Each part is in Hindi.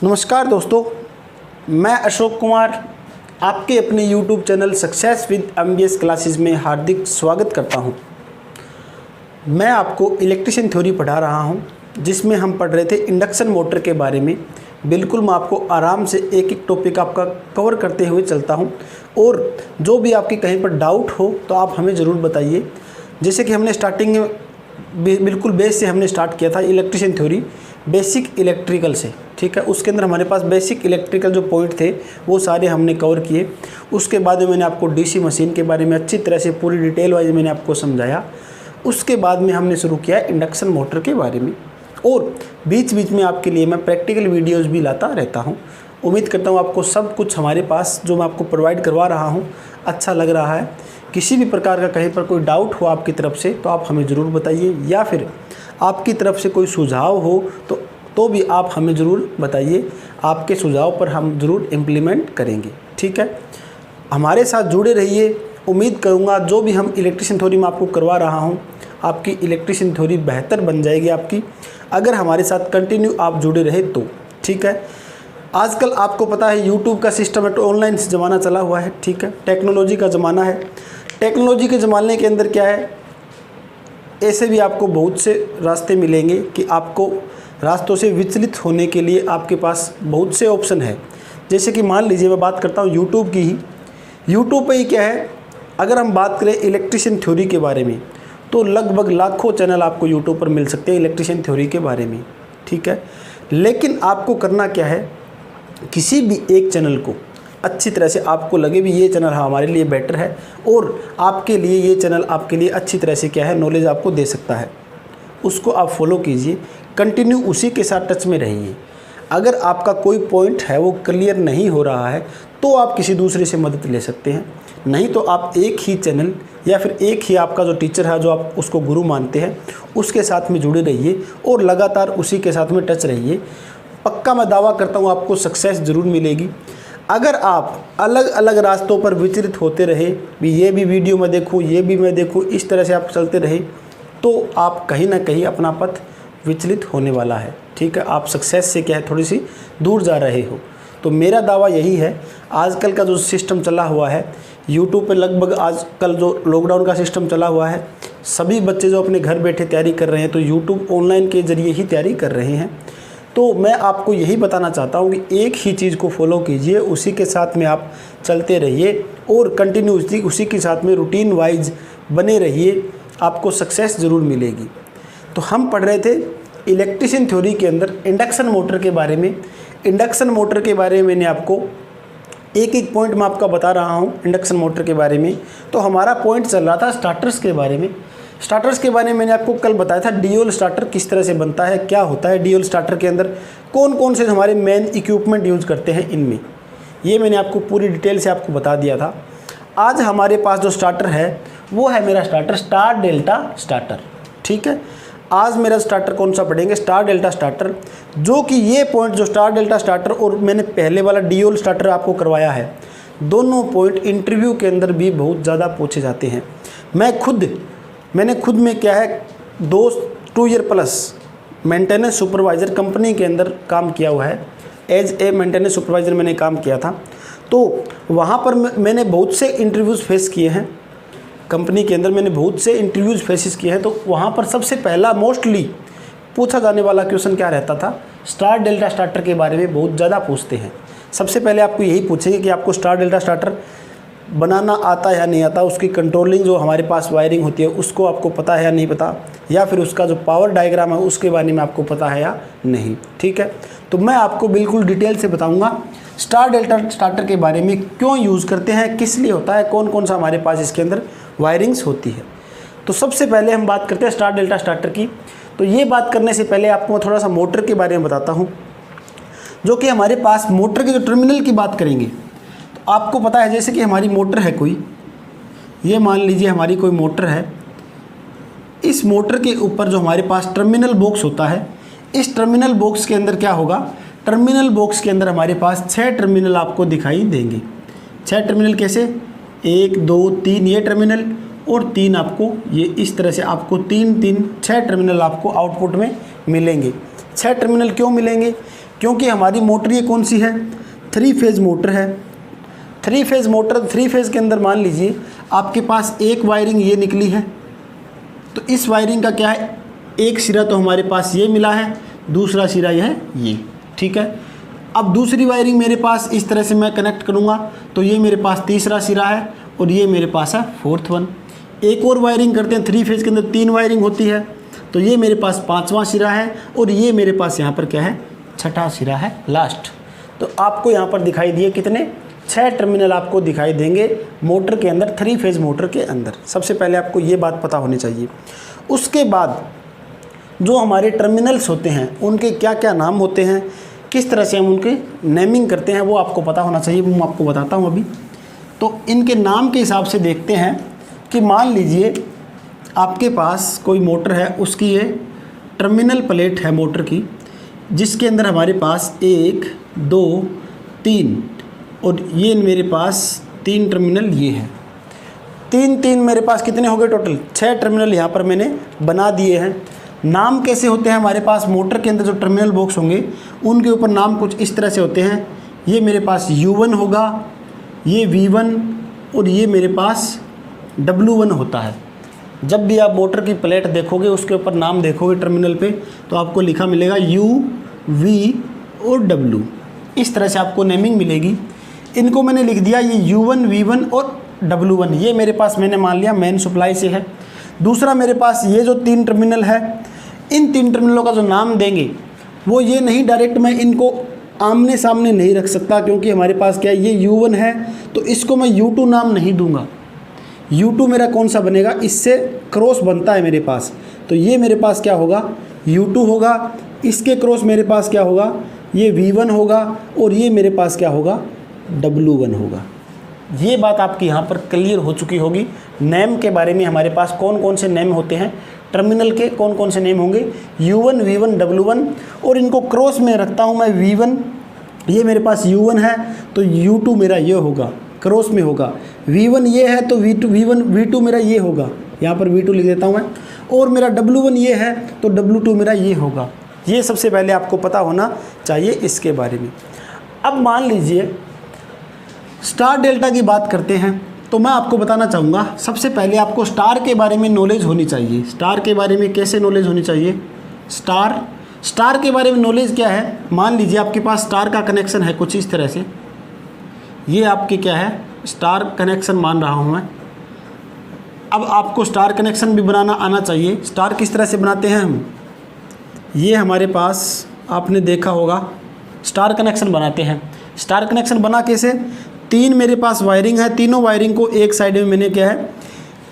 नमस्कार दोस्तों, मैं अशोक कुमार आपके अपने YouTube channel success with MBS classes में हार्दिक स्वागत करता हूं। मैं आपको इलेक्ट्रिशियन थ्योरी पढ़ा रहा हूं, जिसमें हम पढ़ रहे थे इंडक्शन मोटर के बारे में। बिल्कुल मैं आपको आराम से एक एक टॉपिक आपका कवर करते हुए चलता हूं, और जो भी आपकी कहीं पर डाउट हो तो आप हमें ज़रूर बताइए। जैसे कि हमने स्टार्टिंग में बिल्कुल बेस से हमने स्टार्ट किया था इलेक्ट्रिशियन थ्योरी, बेसिक इलेक्ट्रिकल से, ठीक है। उसके अंदर हमारे पास बेसिक इलेक्ट्रिकल जो पॉइंट थे वो सारे हमने कवर किए। उसके बाद में मैंने आपको डीसी मशीन के बारे में अच्छी तरह से पूरी डिटेल वाइज मैंने आपको समझाया। उसके बाद में हमने शुरू किया इंडक्शन मोटर के बारे में, और बीच बीच में आपके लिए मैं प्रैक्टिकल वीडियोज़ भी लाता रहता हूँ। उम्मीद करता हूँ आपको सब कुछ हमारे पास जो मैं आपको प्रोवाइड करवा रहा हूँ अच्छा लग रहा है। किसी भी प्रकार का कहीं पर कोई डाउट हो आपकी तरफ से तो आप हमें ज़रूर बताइए, या फिर आपकी तरफ से कोई सुझाव हो तो भी आप हमें ज़रूर बताइए। आपके सुझाव पर हम ज़रूर इम्प्लीमेंट करेंगे, ठीक है। हमारे साथ जुड़े रहिए। उम्मीद करूँगा जो भी हम इलेक्ट्रिशियन थ्योरी में आपको करवा रहा हूँ, आपकी इलेक्ट्रिशियन थ्योरी बेहतर बन जाएगी आपकी, अगर हमारे साथ कंटिन्यू आप जुड़े रहे तो, ठीक है। आजकल आपको पता है यूट्यूब का सिस्टम है, तो ऑनलाइन ज़माना चला हुआ है, ठीक है। टेक्नोलॉजी का ज़माना है। टेक्नोलॉजी के ज़माने के अंदर क्या है, ऐसे भी आपको बहुत से रास्ते मिलेंगे कि आपको रास्तों से विचलित होने के लिए आपके पास बहुत से ऑप्शन है। जैसे कि मान लीजिए मैं बात करता हूँ यूट्यूब की ही। यूट्यूब पे ही क्या है, अगर हम बात करें इलेक्ट्रिशियन थ्योरी के बारे में, तो लगभग लाखों चैनल आपको यूट्यूब पर मिल सकते हैं इलेक्ट्रिशियन थ्योरी के बारे में, ठीक है। लेकिन आपको करना क्या है, किसी भी एक चैनल को अच्छी तरह से आपको लगे भी ये चैनल हमारे लिए बेटर है, और आपके लिए ये चैनल आपके लिए अच्छी तरह से क्या है नॉलेज आपको दे सकता है, उसको आप फॉलो कीजिए। कंटिन्यू उसी के साथ टच में रहिए। अगर आपका कोई पॉइंट है वो क्लियर नहीं हो रहा है तो आप किसी दूसरे से मदद ले सकते हैं, नहीं तो आप एक ही चैनल या फिर एक ही आपका जो टीचर है, जो आप उसको गुरु मानते हैं, उसके साथ में जुड़े रहिए और लगातार उसी के साथ में टच रहिए। पक्का मैं दावा करता हूँ आपको सक्सेस ज़रूर मिलेगी। अगर आप अलग अलग रास्तों पर विचलित होते रहे, भी ये भी वीडियो में देखूँ, ये भी मैं देखूँ, इस तरह से आप चलते रहे, तो आप कहीं ना कहीं अपना पथ विचलित होने वाला है, ठीक है। आप सक्सेस से क्या है थोड़ी सी दूर जा रहे हो। तो मेरा दावा यही है, आजकल का जो सिस्टम चला हुआ है यूट्यूब पे, लगभग आजकल जो लॉकडाउन का सिस्टम चला हुआ है, सभी बच्चे जो अपने घर बैठे तैयारी कर रहे हैं तो यूट्यूब ऑनलाइन के ज़रिए ही तैयारी कर रहे हैं। तो मैं आपको यही बताना चाहता हूँ कि एक ही चीज़ को फॉलो कीजिए, उसी के साथ में आप चलते रहिए और कंटिन्यू उसी के साथ में रूटीन वाइज बने रहिए, आपको सक्सेस ज़रूर मिलेगी। तो हम पढ़ रहे थे इलेक्ट्रिशियन थ्योरी के अंदर इंडक्शन मोटर के बारे में। इंडक्शन मोटर के बारे में मैंने आपको एक एक पॉइंट मैं आपका बता रहा हूँ इंडक्शन मोटर के बारे में। तो हमारा पॉइंट चल रहा था स्टार्टर्स के बारे में। स्टार्टर्स के बारे में मैंने आपको कल बताया था ड्यूल स्टार्टर किस तरह से बनता है, क्या होता है ड्यूल स्टार्टर के अंदर, कौन कौन से हमारे मेन इक्विपमेंट यूज़ करते हैं इनमें, ये मैंने आपको पूरी डिटेल से आपको बता दिया था। आज हमारे पास जो स्टार्टर है वो है मेरा स्टार्टर स्टार डेल्टा स्टार्टर, ठीक है। आज मेरा स्टार्टर कौन सा पढ़ेंगे, स्टार डेल्टा स्टार्टर, जो कि ये पॉइंट जो स्टार डेल्टा स्टार्टर और मैंने पहले वाला ड्यूल स्टार्टर आपको करवाया है, दोनों पॉइंट इंटरव्यू के अंदर भी बहुत ज़्यादा पूछे जाते हैं। मैंने खुद में क्या है 2 year plus maintenance supervisor company के अंदर काम किया हुआ है। एज ए मेंटेनेंस सुपरवाइज़र मैंने काम किया था, तो वहाँ पर मैंने बहुत से इंटरव्यूज़ फेस किए हैं कंपनी के अंदर, मैंने बहुत से इंटरव्यूज़ फेसिस किए हैं। तो वहाँ पर सबसे पहला मोस्टली पूछा जाने वाला क्वेश्चन क्या रहता था, स्टार डेल्टा स्टार्टर के बारे में बहुत ज़्यादा पूछते हैं। सबसे पहले आपको यही पूछेंगे कि आपको स्टार डेल्टा स्टार्टर बनाना आता है या नहीं आता, उसकी कंट्रोलिंग जो हमारे पास वायरिंग होती है उसको आपको पता है या नहीं पता, या फिर उसका जो पावर डायग्राम है उसके बारे में आपको पता है या नहीं, ठीक है। तो मैं आपको बिल्कुल डिटेल से बताऊंगा स्टार डेल्टा स्टार्टर के बारे में, क्यों यूज़ करते हैं, किस लिए होता है, कौन कौन सा हमारे पास इसके अंदर वायरिंग्स होती है। तो सबसे पहले हम बात करते हैं स्टार डेल्टा स्टार्टर की। तो ये बात करने से पहले आपको मैं थोड़ा सा मोटर के बारे में बताता हूँ, जो कि हमारे पास मोटर के जो टर्मिनल की बात करेंगे। तो आपको पता है जैसे कि हमारी मोटर है कोई, ये मान लीजिए हमारी कोई मोटर है, इस मोटर के ऊपर जो हमारे पास टर्मिनल बॉक्स होता है, इस टर्मिनल बॉक्स के अंदर क्या होगा, टर्मिनल बॉक्स के अंदर हमारे पास 6 टर्मिनल आपको दिखाई देंगे। 6 टर्मिनल कैसे, 1 2 3 ये टर्मिनल और 3 आपको ये इस तरह से आपको 3 3 6 टर्मिनल आपको आउटपुट में मिलेंगे। 6 टर्मिनल क्यों मिलेंगे, क्योंकि हमारी मोटर ये कौन सी है, 3 फेज़ मोटर है। 3 फेज़ मोटर, 3 फेज़ के अंदर मान लीजिए आपके पास एक वायरिंग ये निकली है, तो इस वायरिंग का क्या है, एक सिरा तो हमारे पास ये मिला है, दूसरा सिरा यह है ये, ठीक है। अब दूसरी वायरिंग मेरे पास इस तरह से मैं कनेक्ट करूँगा तो ये मेरे पास तीसरा सिरा है और ये मेरे पास है 4th वन। एक और वायरिंग करते हैं, 3 फेज़ के अंदर 3 वायरिंग होती है, तो ये मेरे पास 5वां सिरा है और ये मेरे पास यहाँ पर क्या है, 6ठा सिरा है लास्ट। तो आपको यहाँ पर दिखाई दिए कितने, 6 टर्मिनल आपको दिखाई देंगे मोटर के अंदर, 3 फेज़ मोटर के अंदर। सबसे पहले आपको ये बात पता होनी चाहिए। उसके बाद जो हमारे टर्मिनल्स होते हैं उनके क्या क्या नाम होते हैं, किस तरह से हम उनके नेमिंग करते हैं, वो आपको पता होना चाहिए। वो मैं आपको बताता हूँ अभी। तो इनके नाम के हिसाब से देखते हैं कि मान लीजिए आपके पास कोई मोटर है, उसकी ये टर्मिनल प्लेट है मोटर की, जिसके अंदर हमारे पास 1 2 3 और ये मेरे पास 3 टर्मिनल ये है। 3 मेरे पास कितने हो गए टोटल, 6 टर्मिनल यहाँ पर मैंने बना दिए हैं। नाम कैसे होते हैं हमारे पास, मोटर के अंदर जो टर्मिनल बॉक्स होंगे उनके ऊपर नाम कुछ इस तरह से होते हैं। ये मेरे पास U1 होगा, ये V1 और ये मेरे पास W1 होता है। जब भी आप मोटर की प्लेट देखोगे उसके ऊपर नाम देखोगे टर्मिनल पे, तो आपको लिखा मिलेगा U, V और W, इस तरह से आपको नेमिंग मिलेगी। इनको मैंने लिख दिया, ये U1, V1 और W1, ये मेरे पास मैंने मान लिया मेन सप्लाई से है। दूसरा मेरे पास ये जो 3 टर्मिनल है, इन 3 टर्मिनलों का जो नाम देंगे वो ये नहीं, डायरेक्ट मैं इनको आमने सामने नहीं रख सकता, क्योंकि हमारे पास क्या है, ये U1 है तो इसको मैं U2 नाम नहीं दूंगा। U2 मेरा कौन सा बनेगा, इससे क्रॉस बनता है मेरे पास, तो ये मेरे पास क्या होगा, U2 होगा। इसके क्रॉस मेरे पास क्या होगा, ये V1 होगा और ये मेरे पास क्या होगा, W1 होगा। ये बात आपकी यहाँ पर क्लियर हो चुकी होगी। नेम के बारे में हमारे पास कौन कौन से नेम होते हैं, टर्मिनल के कौन कौन से नेम होंगे, U1, V1, W1, और इनको क्रॉस में रखता हूँ मैं V1, ये मेरे पास U1 है तो U2 मेरा ये होगा, क्रॉस में होगा। V1 ये है तो V2 मेरा ये होगा, यहाँ पर V2 लिख देता हूँ मैं, और मेरा W1 ये है तो W2 मेरा ये होगा। ये सबसे पहले आपको पता होना चाहिए इसके बारे में। अब मान लीजिए स्टार डेल्टा की बात करते हैं, तो मैं आपको बताना चाहूँगा सबसे पहले आपको स्टार के बारे में नॉलेज होनी चाहिए। स्टार के बारे में कैसे नॉलेज होनी चाहिए, स्टार के बारे में नॉलेज क्या है, मान लीजिए आपके पास स्टार का कनेक्शन है कुछ इस तरह से, ये आपके क्या है, स्टार कनेक्शन मान रहा हूँ मैं। अब आपको स्टार कनेक्शन भी बनाना आना चाहिए। स्टार किस तरह से बनाते हैं हम, ये हमारे पास आपने देखा होगा स्टार कनेक्शन बनाते हैं। स्टार कनेक्शन बना कैसे, 3 मेरे पास वायरिंग है, तीनों वायरिंग को एक साइड में मैंने क्या है,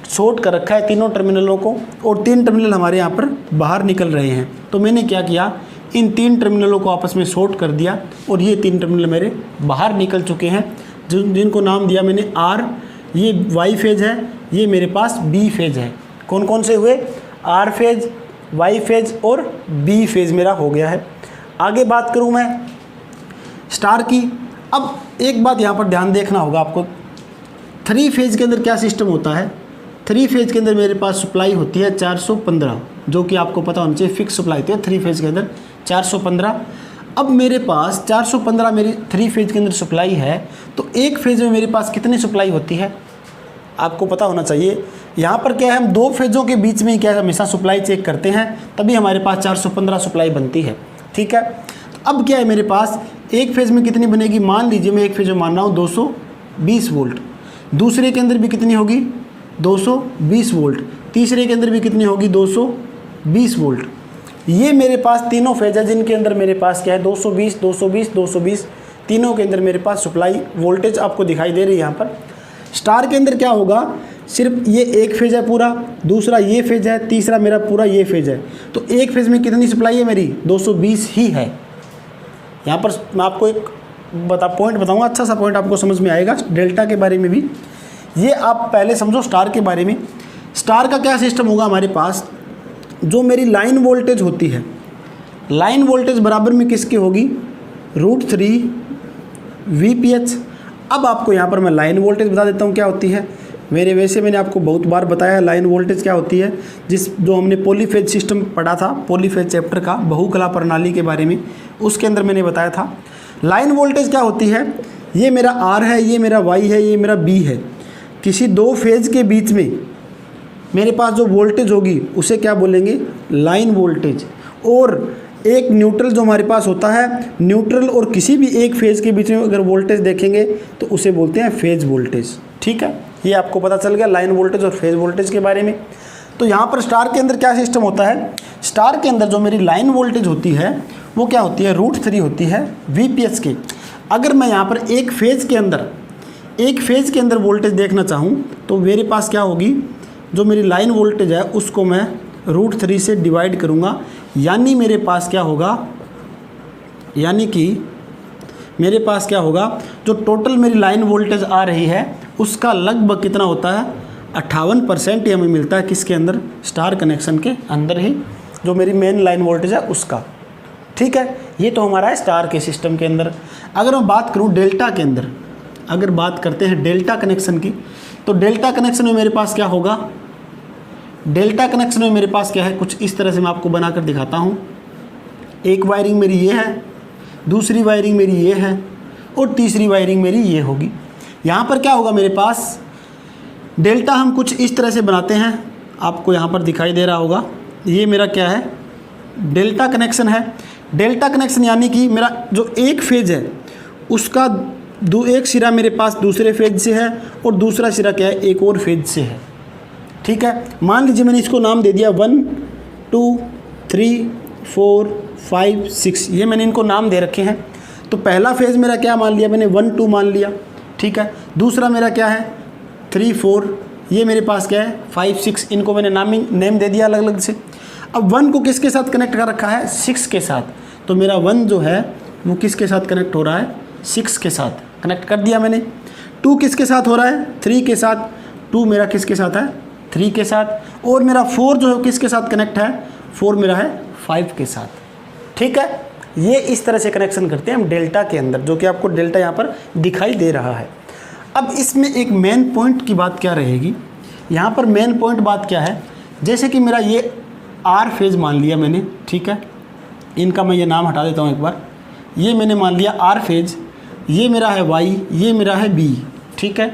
शॉर्ट कर रखा है तीनों टर्मिनलों को, और 3 टर्मिनल हमारे यहाँ पर बाहर निकल रहे हैं। तो मैंने क्या किया, इन 3 टर्मिनलों को आपस में शॉर्ट कर दिया और ये 3 टर्मिनल मेरे बाहर निकल चुके हैं, जिनको नाम दिया मैंने R। ये Y फेज है, ये मेरे पास B फेज है। कौन कौन से हुए, R फेज, Y फेज और B फेज मेरा हो गया है। आगे बात करूँ मैं स्टार की। अब एक बात यहाँ पर ध्यान देखना होगा आपको, 3 फेज के अंदर क्या सिस्टम होता है। 3 फेज के अंदर मेरे पास सप्लाई होती है 415, जो कि आपको पता होना चाहिए, फिक्स सप्लाई होती है 3 फेज के अंदर 415। अब मेरे पास 415 मेरी 3 फेज के अंदर सप्लाई है, तो एक फेज में मेरे पास कितनी सप्लाई होती है आपको पता होना चाहिए। यहाँ पर क्या है, हम 2 फेजों के बीच में ही क्या हमेशा सप्लाई चेक करते हैं, तभी हमारे पास 415 सप्लाई बनती है, ठीक है। तो अब क्या है, मेरे पास एक फेज में कितनी बनेगी, मान लीजिए मैं एक फेज में मान रहा हूँ 220 वोल्ट, दूसरे के अंदर भी कितनी होगी 220 वोल्ट, तीसरे के अंदर भी कितनी होगी 220 वोल्ट। ये मेरे पास तीनों फेज है जिनके अंदर मेरे पास क्या है 220 220 220, तीनों के अंदर मेरे पास सप्लाई वोल्टेज आपको दिखाई दे रही है। यहाँ पर स्टार के अंदर क्या होगा, सिर्फ ये एक फेज है पूरा, दूसरा ये फेज है, तीसरा मेरा पूरा ये फेज है, तो एक फेज में कितनी सप्लाई है मेरी 220 ही है। यहाँ पर मैं आपको एक पॉइंट बताऊँगा, अच्छा सा पॉइंट आपको समझ में आएगा डेल्टा के बारे में भी। ये आप पहले समझो स्टार के बारे में। स्टार का क्या सिस्टम होगा हमारे पास, जो मेरी लाइन वोल्टेज होती है, लाइन वोल्टेज बराबर में किसकी होगी, √3 VPH। अब आपको यहाँ पर मैं लाइन वोल्टेज बता देता हूँ क्या होती है। वैसे मैंने आपको बहुत बार बताया लाइन वोल्टेज क्या होती है, जो हमने पॉलीफेज सिस्टम पढ़ा था, पॉलीफेज चैप्टर का बहुकला प्रणाली के बारे में, उसके अंदर मैंने बताया था। लाइन वोल्टेज क्या होती है, ये मेरा आर है, ये मेरा वाई है, ये मेरा बी है। किसी दो फेज के बीच में मेरे पास जो वोल्टेज होगी उसे क्या बोलेंगे, लाइन वोल्टेज। और एक न्यूट्रल जो हमारे पास होता है, न्यूट्रल और किसी भी एक फेज़ के बीच में अगर वोल्टेज देखेंगे तो उसे बोलते हैं फेज़ वोल्टेज। ठीक है, ये आपको पता चल गया लाइन वोल्टेज और फेज़ वोल्टेज के बारे में। तो यहाँ पर स्टार के अंदर क्या सिस्टम होता है, स्टार के अंदर जो मेरी लाइन वोल्टेज होती है वो क्या होती है, √3 होती है VPH के। अगर मैं यहाँ पर एक फेज़ के अंदर वोल्टेज देखना चाहूँ तो मेरे पास क्या होगी, जो मेरी लाइन वोल्टेज है उसको मैं √3 से डिवाइड करूँगा, यानी मेरे पास क्या होगा, जो टोटल मेरी लाइन वोल्टेज आ रही है उसका लगभग कितना होता है, 58% ही हमें मिलता है किसके अंदर, स्टार कनेक्शन के अंदर ही, जो मेरी मेन लाइन वोल्टेज है उसका। ठीक है, ये तो हमारा है स्टार के सिस्टम के अंदर। अगर मैं बात करूँ डेल्टा के अंदर, अगर बात करते हैं डेल्टा कनेक्शन की, तो डेल्टा कनेक्शन में मेरे पास क्या होगा, डेल्टा कनेक्शन में मेरे पास क्या है, कुछ इस तरह से मैं आपको बनाकर दिखाता हूँ। एक वायरिंग मेरी ये है, दूसरी वायरिंग मेरी ये है और तीसरी वायरिंग मेरी ये होगी। यहाँ पर क्या होगा मेरे पास, डेल्टा हम कुछ इस तरह से बनाते हैं, आपको यहाँ पर दिखाई दे रहा होगा, ये मेरा क्या है, डेल्टा कनेक्शन है। डेल्टा कनेक्शन यानी कि मेरा जो एक फेज है उसका एक सिरा मेरे पास दूसरे फेज से है और दूसरा सिरा क्या है, एक और फेज से है। ठीक है, मान लीजिए मैंने इसको नाम दे दिया 1 2 3 4 5 6, ये मैंने इनको नाम दे रखे हैं। तो पहला फेज़ मेरा क्या मान लिया मैंने, 1 2 मान लिया। ठीक है, दूसरा मेरा क्या है 3 4, ये मेरे पास क्या है 5 6, इनको मैंने नेम दे दिया अलग अलग से। अब 1 को किसके साथ कनेक्ट कर रखा है, 6 के साथ, तो मेरा 1 जो है वो किसके साथ कनेक्ट हो रहा है, 6 के साथ कनेक्ट कर दिया मैंने। 2 किसके साथ हो रहा है, 3 के साथ, 2 मेरा किसके साथ है, 3 के साथ, और मेरा 4 जो है किसके साथ कनेक्ट है, 4 मेरा है 5 के साथ। ठीक है, ये इस तरह से कनेक्शन करते हैं हम डेल्टा के अंदर, जो कि आपको डेल्टा यहाँ पर दिखाई दे रहा है। अब इसमें एक मेन पॉइंट की बात क्या रहेगी, यहाँ पर मेन पॉइंट बात क्या है, जैसे कि मेरा ये आर फेज़ मान लिया मैंने। ठीक है, इनका मैं ये नाम हटा देता हूँ एक बार, ये मैंने मान लिया आर फेज़, ये मेरा है वाई, ये मेरा है बी। ठीक है,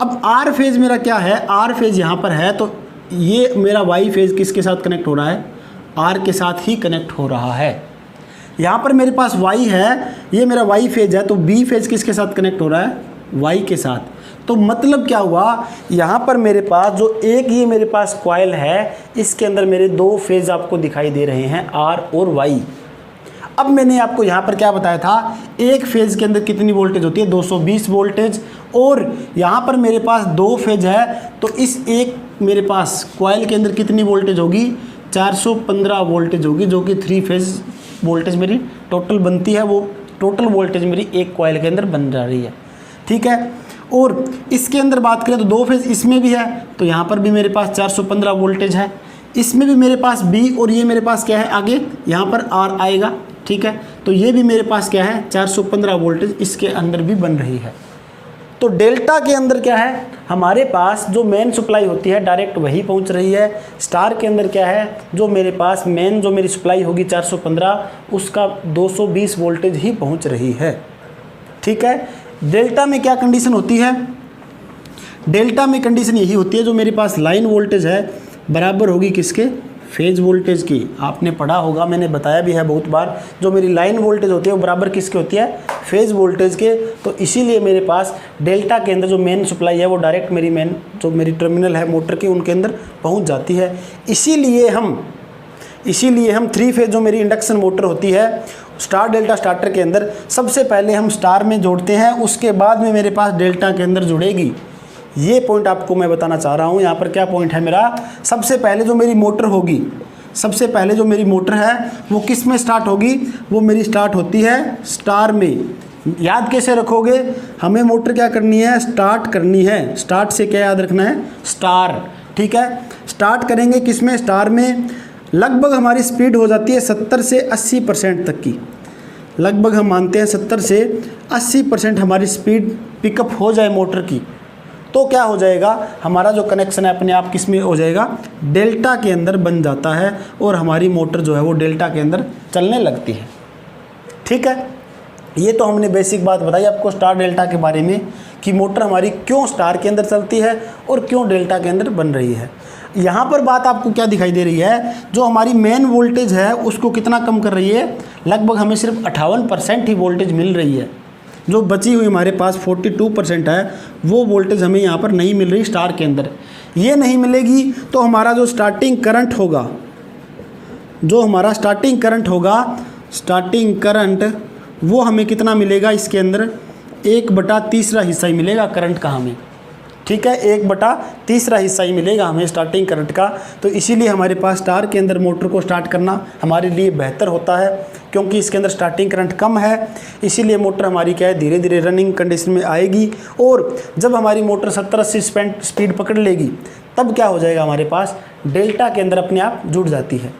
अब आर फेज़ मेरा क्या है, आर फेज़ यहाँ पर है, तो ये मेरा वाई फेज़ किसके साथ कनेक्ट हो रहा है, आर के साथ ही कनेक्ट हो रहा है। यहाँ पर मेरे पास वाई है, ये मेरा वाई फेज़ है, तो बी फेज़ किसके साथ कनेक्ट हो रहा है, वाई के साथ। तो मतलब क्या हुआ, यहाँ पर मेरे पास जो एक ये मेरे पास कॉइल है, इसके अंदर मेरे 2 फेज़ आपको दिखाई दे रहे हैं, आर और वाई। अब मैंने आपको यहाँ पर क्या बताया था, एक फेज़ के अंदर कितनी वोल्टेज होती है, 220 वोल्टेज, और यहाँ पर मेरे पास 2 फेज़ है, तो इस एक मेरे पास कॉइल के अंदर कितनी वोल्टेज होगी, 415 वोल्टेज होगी, जो कि 3 फेज़ वोल्टेज मेरी टोटल बनती है, वो टोटल वोल्टेज मेरी एक कॉइल के अंदर बन जा रही है। ठीक है, और इसके अंदर बात करें तो 2 फेज़ इसमें भी है, तो यहाँ पर भी मेरे पास 415 वोल्टेज है, इसमें भी मेरे पास बी, और ये मेरे पास क्या है आगे, यहाँ पर आर आएगा। ठीक है, तो ये भी मेरे पास क्या है 415 वोल्टेज इसके अंदर भी बन रही है। तो डेल्टा के अंदर क्या है, हमारे पास जो मेन सप्लाई होती है डायरेक्ट वही पहुंच रही है। स्टार के अंदर क्या है, जो मेरे पास मेन जो मेरी सप्लाई होगी 415, उसका 220 वोल्टेज ही पहुंच रही है। ठीक है, डेल्टा में क्या कंडीशन होती है, डेल्टा में कंडीशन यही होती है, जो मेरे पास लाइन वोल्टेज है बराबर होगी किसके, फेज वोल्टेज की। आपने पढ़ा होगा, मैंने बताया भी है बहुत बार, जो मेरी लाइन वोल्टेज होती है वो बराबर किसके होती है, फेज वोल्टेज के। तो इसीलिए मेरे पास डेल्टा के अंदर जो मेन सप्लाई है वो डायरेक्ट मेरी मेन जो मेरी टर्मिनल है मोटर की उनके अंदर पहुंच जाती है। इसीलिए हम 3 फेज जो मेरी इंडक्शन मोटर होती है स्टार डेल्टा स्टार्टर के अंदर, सबसे पहले हम स्टार में जोड़ते हैं, उसके बाद में मेरे पास डेल्टा के अंदर जुड़ेगी। ये पॉइंट आपको मैं बताना चाह रहा हूँ। यहाँ पर क्या पॉइंट है मेरा, सबसे पहले जो मेरी मोटर होगी, सबसे पहले जो मेरी मोटर है वो किस में स्टार्ट होगी, वो मेरी स्टार्ट होती है स्टार में। याद कैसे रखोगे, हमें मोटर क्या करनी है, स्टार्ट करनी है। स्टार्ट से क्या याद रखना है, स्टार। ठीक है, स्टार्ट करेंगे किस में, स्टार में। लगभग हमारी स्पीड हो जाती है 70 से 80% तक की, लगभग हम मानते हैं 70 से 80% हमारी स्पीड पिकअप हो जाए मोटर की, तो क्या हो जाएगा, हमारा जो कनेक्शन है अपने आप किस में हो जाएगा, डेल्टा के अंदर बन जाता है और हमारी मोटर जो है वो डेल्टा के अंदर चलने लगती है। ठीक है, ये तो हमने बेसिक बात बताई आपको स्टार डेल्टा के बारे में कि मोटर हमारी क्यों स्टार के अंदर चलती है और क्यों डेल्टा के अंदर बन रही है। यहाँ पर बात आपको क्या दिखाई दे रही है, जो हमारी मेन वोल्टेज है उसको कितना कम कर रही है, लगभग हमें सिर्फ 58% ही वोल्टेज मिल रही है। जो बची हुई हमारे पास 42% है वो वोल्टेज हमें यहाँ पर नहीं मिल रही स्टार के अंदर। ये नहीं मिलेगी तो हमारा जो स्टार्टिंग करंट होगा, जो हमारा स्टार्टिंग करंट वो हमें कितना मिलेगा, इसके अंदर 1/3 हिस्सा ही मिलेगा करंट का हमें। ठीक है, 1/3 हिस्सा ही मिलेगा हमें स्टार्टिंग करंट का। तो इसीलिए हमारे पास स्टार के अंदर मोटर को स्टार्ट करना हमारे लिए बेहतर होता है, क्योंकि इसके अंदर स्टार्टिंग करंट कम है। इसीलिए मोटर हमारी क्या है, धीरे धीरे रनिंग कंडीशन में आएगी और जब हमारी मोटर 70-80 स्पीड पकड़ लेगी तब क्या हो जाएगा, हमारे पास डेल्टा के अंदर अपने आप जुड़ जाती है।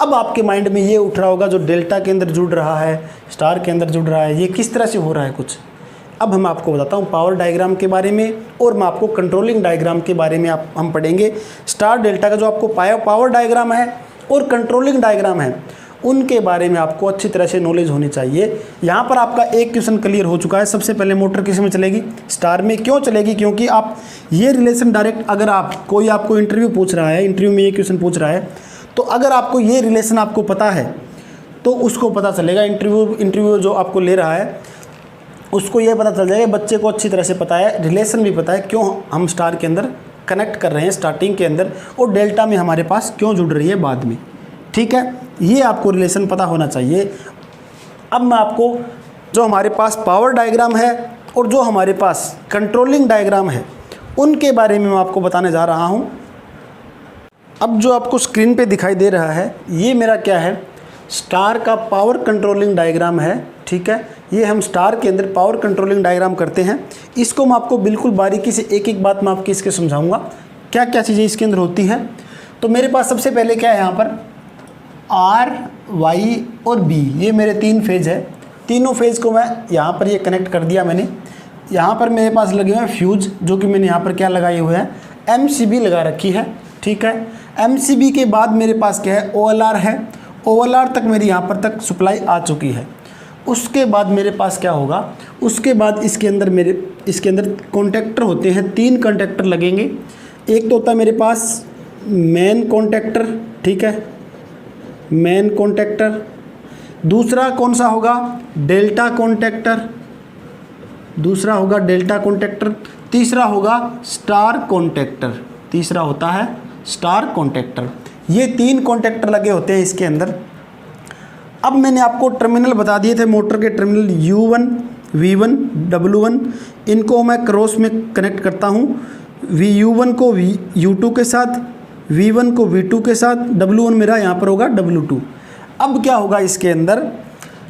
अब आपके माइंड में ये उठ रहा होगा, जो डेल्टा के अंदर जुड़ रहा है, स्टार के अंदर जुड़ रहा है, ये किस तरह से हो रहा है कुछ। अब हम आपको बताता हूँ पावर डायग्राम के बारे में और मैं आपको कंट्रोलिंग डायग्राम के बारे में हम पढ़ेंगे। स्टार डेल्टा का जो आपको पावर डायग्राम है और कंट्रोलिंग डायग्राम है उनके बारे में आपको अच्छी तरह से नॉलेज होनी चाहिए। यहाँ पर आपका एक क्वेश्चन क्लियर हो चुका है। सबसे पहले मोटर किस में चलेगी, स्टार में। क्यों चलेगी, क्योंकि आप ये रिलेशन डायरेक्ट, अगर कोई आपको इंटरव्यू पूछ रहा है, इंटरव्यू में ये क्वेश्चन पूछ रहा है, तो अगर आपको ये रिलेशन आपको पता है तो उसको पता चलेगा, इंटरव्यू जो आपको ले रहा है उसको ये पता चल जाएगा, बच्चे को अच्छी तरह से पता है, रिलेशन भी पता है क्यों हम स्टार के अंदर कनेक्ट कर रहे हैं स्टार्टिंग के अंदर और डेल्टा में हमारे पास क्यों जुड़ रही है बाद में। ठीक है, ये आपको रिलेशन पता होना चाहिए। अब मैं आपको जो हमारे पास पावर डायग्राम है और जो हमारे पास कंट्रोलिंग डायग्राम है उनके बारे में मैं आपको बताने जा रहा हूँ। अब जो आपको स्क्रीन पे दिखाई दे रहा है ये मेरा क्या है, स्टार का पावर कंट्रोलिंग डायग्राम है। ठीक है, ये हम स्टार के अंदर पावर कंट्रोलिंग डायग्राम करते हैं। इसको मैं आपको बिल्कुल बारीकी से एक एक बात मैं आपकी इसके समझाऊंगा क्या क्या चीज़ें इसके अंदर होती हैं। तो मेरे पास सबसे पहले क्या है, यहाँ पर R, Y और B, ये मेरे 3 फेज है। तीनों फेज को मैं यहाँ पर ये कनेक्ट कर दिया मैंने। यहाँ पर मेरे पास लगे हुए हैं फ्यूज, जो कि मैंने यहाँ पर क्या लगाए हुए हैं, MCB लगा रखी है। ठीक है, MCB के बाद मेरे पास क्या है, OLR है। OLR तक मेरी यहाँ पर तक सप्लाई आ चुकी है। उसके बाद मेरे पास क्या होगा, उसके बाद इसके अंदर कॉन्टेक्टर होते हैं, 3 कॉन्टेक्टर लगेंगे। एक तो होता है मेरे पास मेन कॉन्टेक्टर। ठीक है, मेन कॉन्टेक्टर। दूसरा कौन सा होगा, डेल्टा कॉन्टेक्टर। दूसरा होगा डेल्टा कॉन्टेक्टर। तीसरा होगा स्टार कॉन्टेक्टर। तीसरा होता है स्टार कॉन्टेक्टर। ये 3 कॉन्टेक्टर लगे होते हैं इसके अंदर। अब मैंने आपको टर्मिनल बता दिए थे, मोटर के टर्मिनल U1, V1, W1, इनको मैं क्रॉस में कनेक्ट करता हूँ। U1 को U2 के साथ, V1 को V2 के साथ, W1 मेरा यहाँ पर होगा W2। अब क्या होगा इसके अंदर,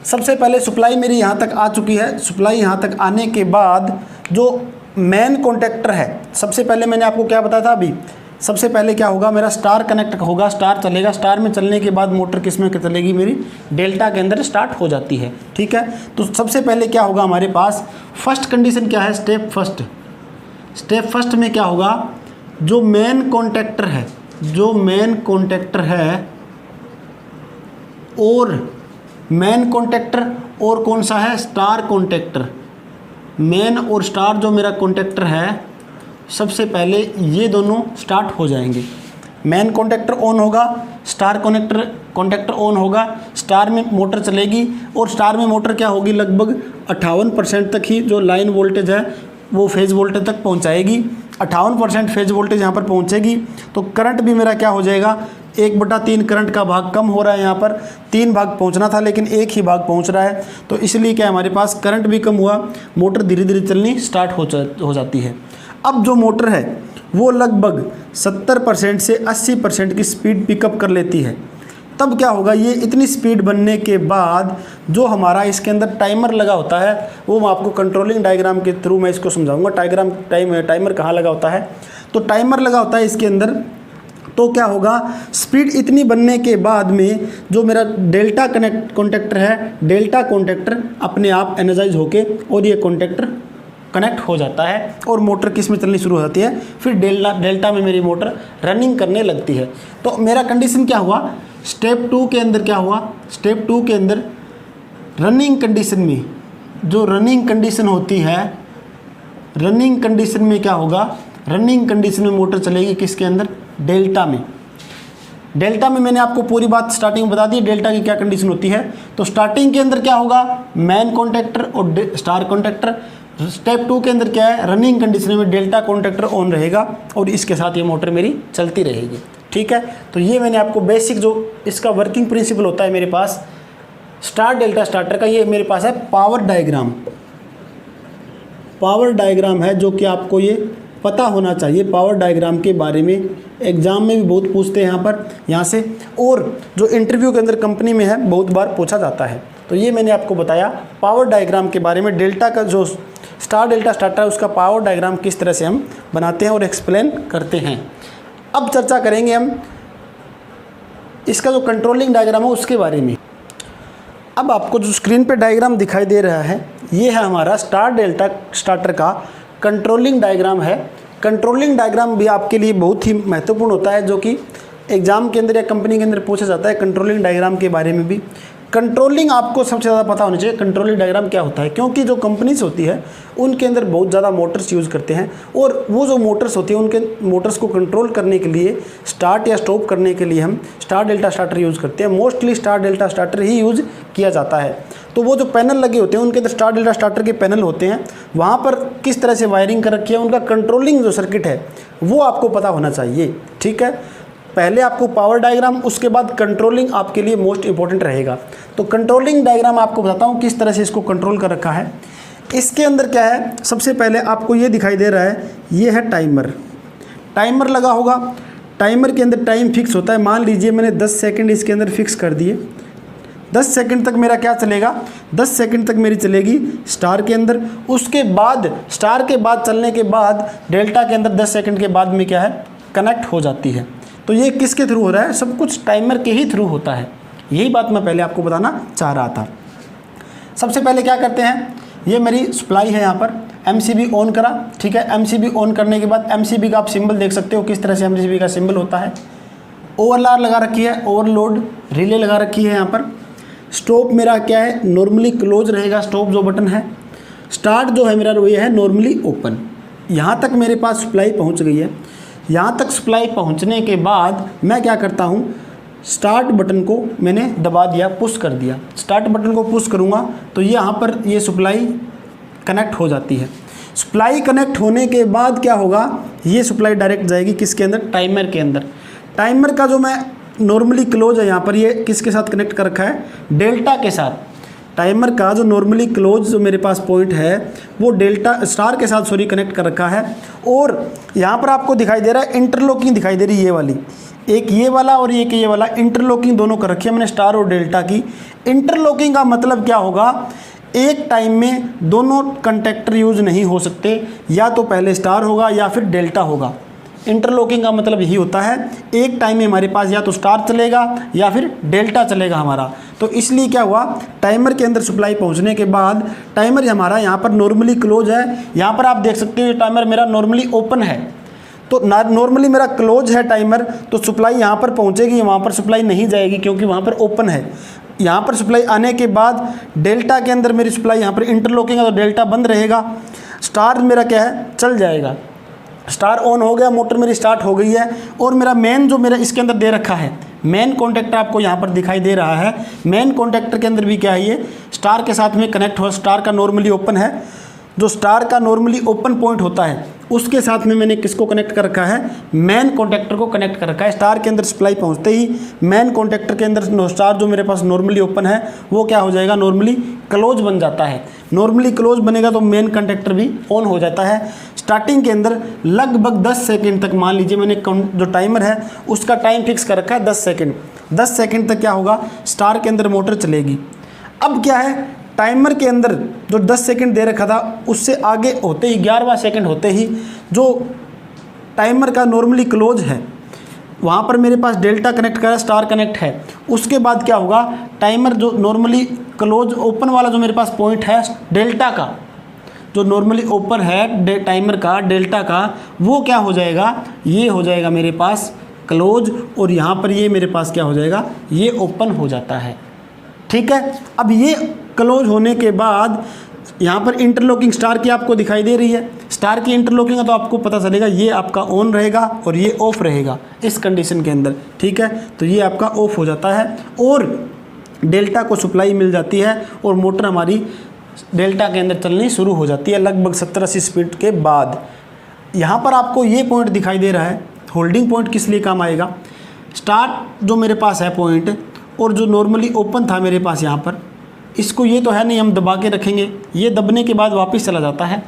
सबसे पहले सप्लाई मेरी यहाँ तक आ चुकी है। सप्लाई यहाँ तक आने के बाद जो मेन कॉन्टेक्टर है, सबसे पहले मैंने आपको क्या बताया था अभी, सबसे पहले क्या होगा, मेरा स्टार कनेक्ट होगा, स्टार चलेगा। स्टार में चलने के बाद मोटर किस में चलेगी, मेरी डेल्टा के अंदर स्टार्ट हो जाती है। ठीक है, तो सबसे पहले क्या होगा हमारे पास, फर्स्ट कंडीशन क्या है, स्टेप फर्स्ट में क्या होगा, जो मेन कॉन्टेक्टर है और मेन कॉन्टेक्टर और कौन सा है, स्टार कॉन्टेक्टर। मेन और स्टार जो मेरा कॉन्टेक्टर है, सबसे पहले ये दोनों स्टार्ट हो जाएंगे। मेन कॉन्टेक्टर ऑन होगा, स्टार कॉन्टेक्टर ऑन होगा, स्टार में मोटर चलेगी और स्टार में मोटर क्या होगी, लगभग 58% तक ही जो लाइन वोल्टेज है वो फेज वोल्टेज तक पहुंचाएगी। 58% फेज वोल्टेज यहाँ पर पहुंचेगी तो करंट भी मेरा क्या हो जाएगा, 1/3 करंट का भाग कम हो रहा है। यहाँ पर 3 भाग पहुँचना था लेकिन 1 ही भाग पहुँच रहा है, तो इसलिए क्या हमारे पास करंट भी कम हुआ, मोटर धीरे धीरे चलनी स्टार्ट हो जाती है। अब जो मोटर है वो लगभग 70% से 80% की स्पीड पिकअप कर लेती है। तब क्या होगा, ये इतनी स्पीड बनने के बाद जो हमारा इसके अंदर टाइमर लगा होता है, वो मैं आपको कंट्रोलिंग डायग्राम के थ्रू मैं इसको समझाऊंगा। टाइमर कहाँ लगा होता है, तो टाइमर लगा होता है इसके अंदर। तो क्या होगा, स्पीड इतनी बनने के बाद में जो मेरा डेल्टा कॉन्टेक्टर है, डेल्टा कॉन्टेक्टर अपने आप एनर्जाइज होके और ये कॉन्टेक्टर कनेक्ट हो जाता है और मोटर किस में चलनी शुरू हो जाती है, फिर डेल्टा में मेरी मोटर रनिंग करने लगती है। तो मेरा कंडीशन क्या हुआ, स्टेप 2 के अंदर क्या हुआ, स्टेप 2 के अंदर रनिंग कंडीशन में, जो रनिंग कंडीशन होती है, रनिंग कंडीशन में क्या होगा, रनिंग कंडीशन में मोटर चलेगी किसके अंदर, डेल्टा में। डेल्टा में मैंने आपको पूरी बात स्टार्टिंग में बता दी, डेल्टा की क्या कंडीशन होती है। तो स्टार्टिंग के अंदर क्या होगा, मेन कॉन्टैक्टर और स्टार कॉन्टैक्टर। स्टेप 2 के अंदर क्या है, रनिंग कंडीशन में डेल्टा कॉन्टैक्टर ऑन रहेगा और इसके साथ ये मोटर मेरी चलती रहेगी। ठीक है, तो ये मैंने आपको बेसिक जो इसका वर्किंग प्रिंसिपल होता है मेरे पास स्टार डेल्टा स्टार्टर का, ये मेरे पास है पावर डायग्राम। पावर डायग्राम है जो कि आपको ये पता होना चाहिए। पावर डायग्राम के बारे में एग्जाम में भी बहुत पूछते हैं यहाँ से, और जो इंटरव्यू के अंदर कंपनी में है बहुत बार पूछा जाता है। तो ये मैंने आपको बताया पावर डायग्राम के बारे में, डेल्टा का जो स्टार डेल्टा स्टार्टर है उसका पावर डायग्राम किस तरह से हम बनाते हैं और एक्सप्लेन करते हैं। अब चर्चा करेंगे हम इसका जो कंट्रोलिंग डायग्राम है उसके बारे में। अब आपको जो स्क्रीन पे डायग्राम दिखाई दे रहा है ये है हमारा स्टार डेल्टा स्टार्टर का कंट्रोलिंग डायग्राम है। कंट्रोलिंग डायग्राम भी आपके लिए बहुत ही महत्वपूर्ण होता है, जो कि एग्ज़ाम के अंदर या कंपनी के अंदर पूछा जाता है। कंट्रोलिंग डायग्राम के बारे में भी, कंट्रोलिंग आपको सबसे ज़्यादा पता होना चाहिए कंट्रोलिंग डायग्राम क्या होता है, क्योंकि जो कंपनीज होती है उनके अंदर बहुत ज़्यादा मोटर्स यूज़ करते हैं और वो जो मोटर्स होती है उनके मोटर्स को कंट्रोल करने के लिए, स्टार्ट या स्टॉप करने के लिए हम स्टार डेल्टा स्टार्टर यूज़ करते हैं। मोस्टली स्टार डेल्टा स्टार्टर ही यूज़ किया जाता है। तो वो जो पैनल लगे होते हैं उनके अंदर स्टार डेल्टा स्टार्टर के पैनल होते हैं, वहाँ पर किस तरह से वायरिंग कर रखी है, उनका कंट्रोलिंग जो सर्किट है वो आपको पता होना चाहिए। ठीक है, पहले आपको पावर डायग्राम, उसके बाद कंट्रोलिंग आपके लिए मोस्ट इंपॉर्टेंट रहेगा। तो कंट्रोलिंग डायग्राम आपको बताता हूँ किस तरह से इसको कंट्रोल कर रखा है। इसके अंदर क्या है, सबसे पहले आपको ये दिखाई दे रहा है, ये है टाइमर। टाइमर लगा होगा, टाइमर के अंदर टाइम फिक्स होता है। मान लीजिए मैंने 10 सेकंड इसके अंदर फिक्स कर दिए, 10 सेकंड तक मेरा क्या चलेगा, 10 सेकंड तक मेरी चलेगी स्टार के अंदर। उसके बाद स्टार के बाद चलने के बाद डेल्टा के अंदर 10 सेकंड के बाद में क्या है, कनेक्ट हो जाती है। तो ये किसके थ्रू हो रहा है, सब कुछ टाइमर के ही थ्रू होता है। यही बात मैं पहले आपको बताना चाह रहा था। सबसे पहले क्या करते हैं, ये मेरी सप्लाई है, यहाँ पर एमसीबी ऑन करा। ठीक है, एमसीबी ऑन करने के बाद एमसीबी का आप सिंबल देख सकते हो किस तरह से एमसीबी का सिंबल होता है। ओवरलॉड लगा रखी है, ओवरलोड रिले लगा रखी है यहाँ पर। स्टॉप मेरा क्या है, नॉर्मली क्लोज रहेगा, स्टॉप जो बटन है। स्टार्ट जो है मेरा ये है नॉर्मली ओपन। यहाँ तक मेरे पास सप्लाई पहुँच गई है। यहाँ तक सप्लाई पहुँचने के बाद मैं क्या करता हूँ, स्टार्ट बटन को मैंने दबा दिया, पुश कर दिया। स्टार्ट बटन को पुश करूँगा तो यहाँ पर ये सप्लाई कनेक्ट हो जाती है। सप्लाई कनेक्ट होने के बाद क्या होगा, ये सप्लाई डायरेक्ट जाएगी किसके अंदर, टाइमर के अंदर। टाइमर का जो मैं नॉर्मली क्लोज है यहाँ पर, ये किसके साथ कनेक्ट कर रखा है, डेल्टा के साथ। टाइमर का जो नॉर्मली क्लोज जो मेरे पास पॉइंट है वो डेल्टा स्टार के साथ कनेक्ट कर रखा है। और यहाँ पर आपको दिखाई दे रहा है इंटरलॉकिंग दिखाई दे रही है, ये वाली, एक ये वाला और एक ये वाला, इंटरलॉकिंग दोनों कर रखी है मैंने स्टार और डेल्टा की। इंटरलॉकिंग का मतलब क्या होगा, एक टाइम में दोनों कंटैक्टर यूज़ नहीं हो सकते, या तो पहले स्टार होगा या फिर डेल्टा होगा। इंटरलॉकिंग का मतलब यही होता है, एक टाइम में हमारे पास या तो स्टार चलेगा या फिर डेल्टा चलेगा हमारा। तो इसलिए क्या हुआ, टाइमर के अंदर सप्लाई पहुंचने के बाद टाइमर हमारा यहाँ पर नॉर्मली क्लोज है। यहाँ पर आप देख सकते हो टाइमर मेरा नॉर्मली ओपन है, तो नॉर्मली मेरा क्लोज है टाइमर, तो सप्लाई यहाँ पर पहुँचेगी, वहाँ पर सप्लाई नहीं जाएगी क्योंकि वहाँ पर ओपन है। यहाँ पर सप्लाई आने के बाद डेल्टा के अंदर मेरी सप्लाई, यहाँ पर इंटरलॉकिंग है तो डेल्टा बंद रहेगा, स्टार मेरा क्या है, चल जाएगा। स्टार ऑन हो गया, मोटर मेरी स्टार्ट हो गई है। और मेरा मेन जो मेरा इसके अंदर दे रखा है, मेन कॉन्टैक्टर आपको यहाँ पर दिखाई दे रहा है। मेन कॉन्टैक्टर के अंदर भी क्या है, ये स्टार के साथ में कनेक्ट हो, स्टार का नॉर्मली ओपन है। जो स्टार का नॉर्मली ओपन पॉइंट होता है उसके साथ में मैंने किसको कनेक्ट कर रखा है, मेन कॉन्टैक्टर को कनेक्ट कर रखा है। स्टार के अंदर सप्लाई पहुंचते ही मेन कॉन्टैक्टर के अंदर स्टार जो मेरे पास नॉर्मली ओपन है वो क्या हो जाएगा, नॉर्मली क्लोज बन जाता है। नॉर्मली क्लोज बनेगा तो मेन कॉन्टैक्टर भी ऑन हो जाता है। स्टार्टिंग के अंदर लगभग 10 सेकंड तक, मान लीजिए मैंने जो टाइमर है उसका टाइम फिक्स कर रखा है 10 सेकंड। 10 सेकंड तक क्या होगा, स्टार के अंदर मोटर चलेगी। अब क्या है, टाइमर के अंदर जो 10 सेकंड दे रखा था उससे आगे होते ही 11वां सेकंड होते ही जो टाइमर का नॉर्मली क्लोज है वहाँ पर मेरे पास डेल्टा कनेक्ट करा, स्टार कनेक्ट है। उसके बाद क्या होगा, टाइमर जो नॉर्मली क्लोज ओपन वाला जो मेरे पास पॉइंट है डेल्टा का, जो नॉर्मली ओपन है टाइमर का डेल्टा का, वो क्या हो जाएगा, ये हो जाएगा मेरे पास क्लोज, और यहाँ पर ये मेरे पास क्या हो जाएगा, ये ओपन हो जाता है। ठीक है, अब ये क्लोज होने के बाद यहाँ पर इंटरलॉकिंग स्टार की आपको दिखाई दे रही है, स्टार की इंटरलॉकिंग है तो आपको पता चलेगा ये आपका ऑन रहेगा और ये ऑफ रहेगा इस कंडीशन के अंदर। ठीक है, तो ये आपका ऑफ हो जाता है और डेल्टा को सप्लाई मिल जाती है और मोटर हमारी डेल्टा के अंदर चलनी शुरू हो जाती है लगभग 70-80 स्पीड के बाद। यहाँ पर आपको ये पॉइंट दिखाई दे रहा है, होल्डिंग पॉइंट किस लिए काम आएगा, स्टार्ट जो मेरे पास है पॉइंट और जो नॉर्मली ओपन था मेरे पास यहाँ पर, इसको ये तो है नहीं हम दबा के रखेंगे, ये दबने के बाद वापस चला जाता है।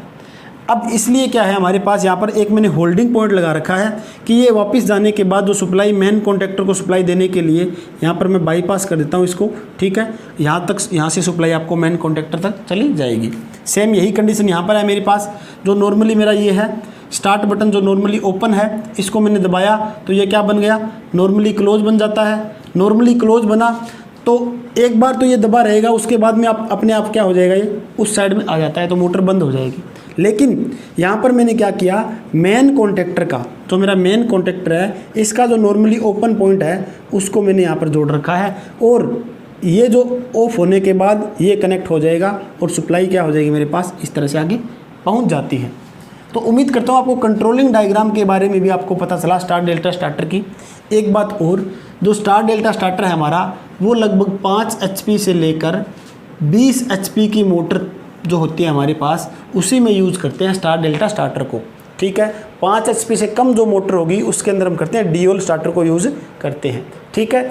अब इसलिए क्या है हमारे पास यहाँ पर एक मैंने होल्डिंग पॉइंट लगा रखा है कि ये वापस जाने के बाद जो सप्लाई मेन कॉन्टैक्टर को सप्लाई देने के लिए यहाँ पर मैं बाईपास कर देता हूँ इसको। ठीक है, यहाँ से सप्लाई आपको मेन कॉन्टैक्टर तक चली जाएगी। सेम यही कंडीशन यहाँ पर है मेरे पास, जो नॉर्मली मेरा ये है स्टार्ट बटन जो नॉर्मली ओपन है, इसको मैंने दबाया तो ये क्या बन गया, नॉर्मली क्लोज बन जाता है। नॉर्मली क्लोज बना तो एक बार तो ये दबा रहेगा, उसके बाद में आप अपने आप क्या हो जाएगा, ये उस साइड में आ जाता है तो मोटर बंद हो जाएगी। लेकिन यहाँ पर मैंने क्या किया, मेन कॉन्टैक्टर का जो मेरा मेन कॉन्टैक्टर है, इसका जो नॉर्मली ओपन पॉइंट है उसको मैंने यहाँ पर जोड़ रखा है और ये जो ऑफ होने के बाद ये कनेक्ट हो जाएगा और सप्लाई क्या हो जाएगी मेरे पास इस तरह से आगे पहुँच जाती है। तो उम्मीद करता हूँ आपको कंट्रोलिंग डायग्राम के बारे में भी आपको पता चला स्टार डेल्टा स्टार्टर की। एक बात और, जो स्टार डेल्टा स्टार्टर है हमारा वो लगभग 5 HP से लेकर 20 HP की मोटर जो होती है हमारे पास उसी में यूज़ करते हैं स्टार डेल्टा स्टार्टर को। ठीक है, 5 HP से कम जो मोटर होगी उसके अंदर हम करते हैं डीओल स्टार्टर को यूज़ करते हैं। ठीक है,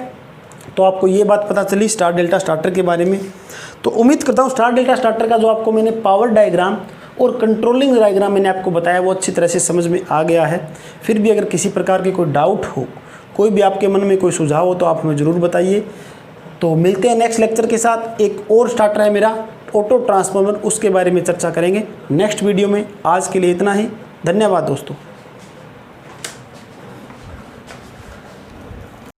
तो आपको ये बात पता चली स्टार डेल्टा स्टार्टर के बारे में। तो उम्मीद करता हूँ स्टार डेल्टा स्टार्टर का जो आपको मैंने पावर डायग्राम और कंट्रोलिंग डायग्राम मैंने आपको बताया वो अच्छी तरह से समझ में आ गया है। फिर भी अगर किसी प्रकार के कोई डाउट हो, कोई भी आपके मन में कोई सुझाव हो तो आप हमें ज़रूर बताइए। तो मिलते हैं नेक्स्ट लेक्चर के साथ। एक और स्टार्टर है मेरा ऑटो ट्रांसफार्मर, उसके बारे में चर्चा करेंगे नेक्स्ट वीडियो में। आज के लिए इतना ही, धन्यवाद दोस्तों।